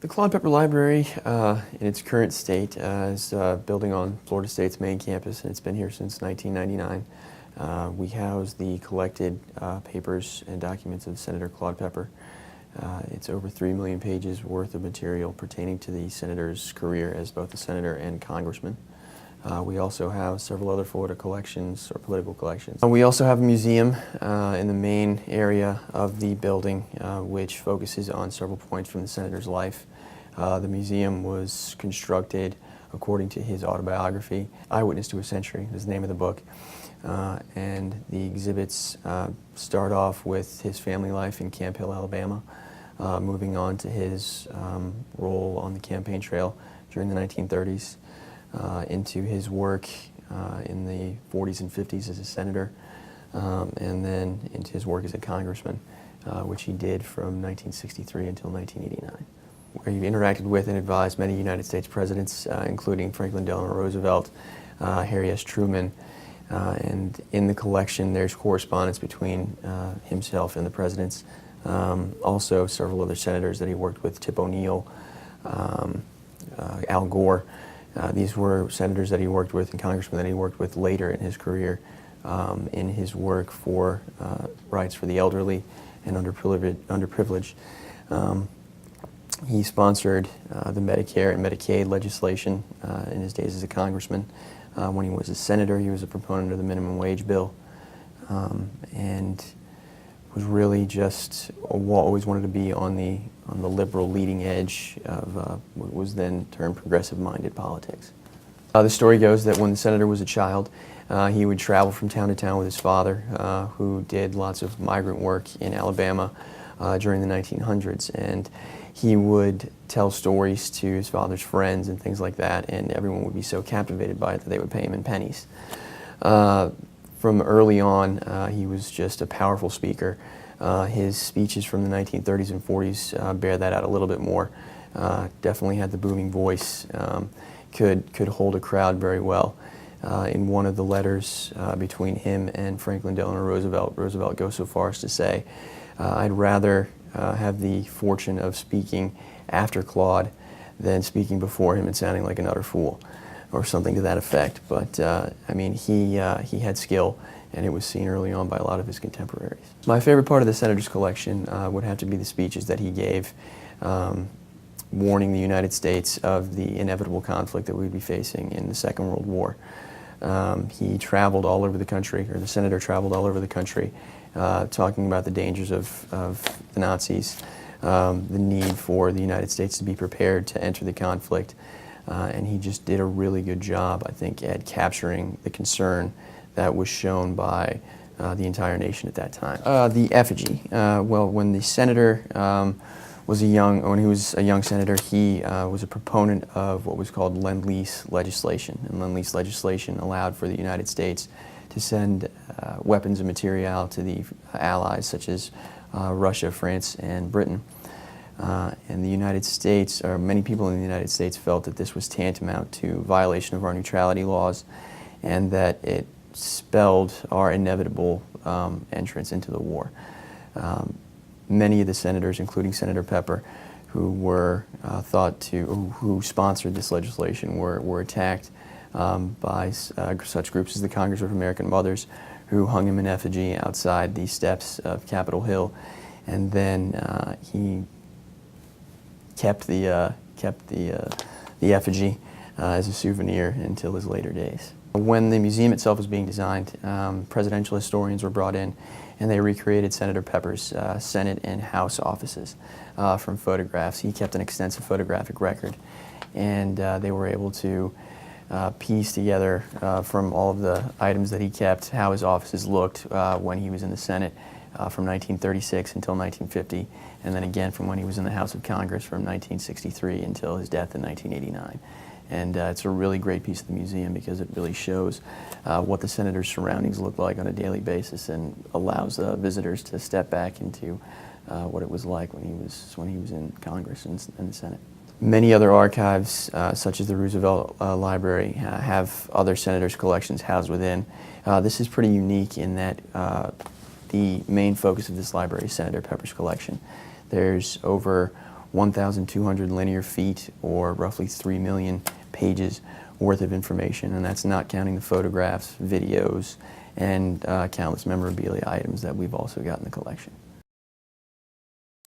The Claude Pepper Library, in its current state, is building on Florida State's main campus, and it's been here since 1999. We house the collected papers and documents of Senator Claude Pepper. It's over 3 million pages worth of material pertaining to the senator's career as both a senator and congressman. We also have several other Florida collections or political collections. We also have a museum in the main area of the building which focuses on several points from the senator's life. The museum was constructed according to his autobiography, Eyewitness to a Century is the name of the book. And the exhibits start off with his family life in Camp Hill, Alabama, moving on to his role on the campaign trail during the 1930s, into his work in the 40s and 50s as a senator, and then into his work as a congressman, which he did from 1963 until 1989. Where he interacted with and advised many United States presidents, including Franklin Delano Roosevelt, Harry S. Truman, and in the collection there's correspondence between himself and the presidents. Also several other senators that he worked with, Tip O'Neill, Al Gore. These were senators that he worked with and congressmen that he worked with later in his career in his work for rights for the elderly and underprivileged. He sponsored the Medicare and Medicaid legislation in his days as a congressman. When he was a senator, he was a proponent of the minimum wage bill, and was really just always wanted to be on the liberal leading edge of what was then termed progressive-minded politics. The story goes that when the senator was a child, he would travel from town to town with his father, who did lots of migrant work in Alabama during the 1900s, and he would tell stories to his father's friends and things like that, and everyone would be so captivated by it that they would pay him in pennies. From early on, he was just a powerful speaker. His speeches from the 1930s and 40s bear that out a little bit more. Definitely had the booming voice, could hold a crowd very well. In one of the letters between him and Franklin Delano Roosevelt, Roosevelt goes so far as to say, "I'd rather have the fortune of speaking after Claude than speaking before him and sounding like an utter fool," or something to that effect. But I mean, he had skill, and it was seen early on by a lot of his contemporaries. My favorite part of the senator's collection would have to be the speeches that he gave warning the United States of the inevitable conflict that we'd be facing in the Second World War. He traveled all over the country, or the senator traveled all over the country, talking about the dangers of the Nazis, the need for the United States to be prepared to enter the conflict, and he just did a really good job, I think, at capturing the concern that was shown by the entire nation at that time. The effigy. Well, when the senator when he was a young senator, he was a proponent of what was called Lend-Lease legislation, and Lend-Lease legislation allowed for the United States to send weapons and material to the allies such as Russia, France, and Britain. And the United States, or many people in the United States, felt that this was tantamount to violation of our neutrality laws, and that it spelled our inevitable entrance into the war. Many of the senators, including Senator Pepper, who were who sponsored this legislation, were attacked by such groups as the Congress of American Mothers, who hung him in effigy outside the steps of Capitol Hill, and then he kept the effigy as a souvenir until his later days. When the museum itself was being designed, presidential historians were brought in, and they recreated Senator Pepper's Senate and House offices from photographs. He kept an extensive photographic record, and they were able to piece together from all of the items that he kept how his offices looked when he was in the Senate from 1936 until 1950, and then again from when he was in the House of Congress from 1963 until his death in 1989. And it's a really great piece of the museum because it really shows what the senator's surroundings look like on a daily basis, and allows visitors to step back into what it was like when he was in Congress and the Senate. Many other archives, such as the Roosevelt Library, have other senators' collections housed within. This is pretty unique in that the main focus of this library is Senator Pepper's collection. There's over 1,200 linear feet, or roughly 3 million pages worth of information, and that's not counting the photographs, videos, and countless memorabilia items that we've also got in the collection.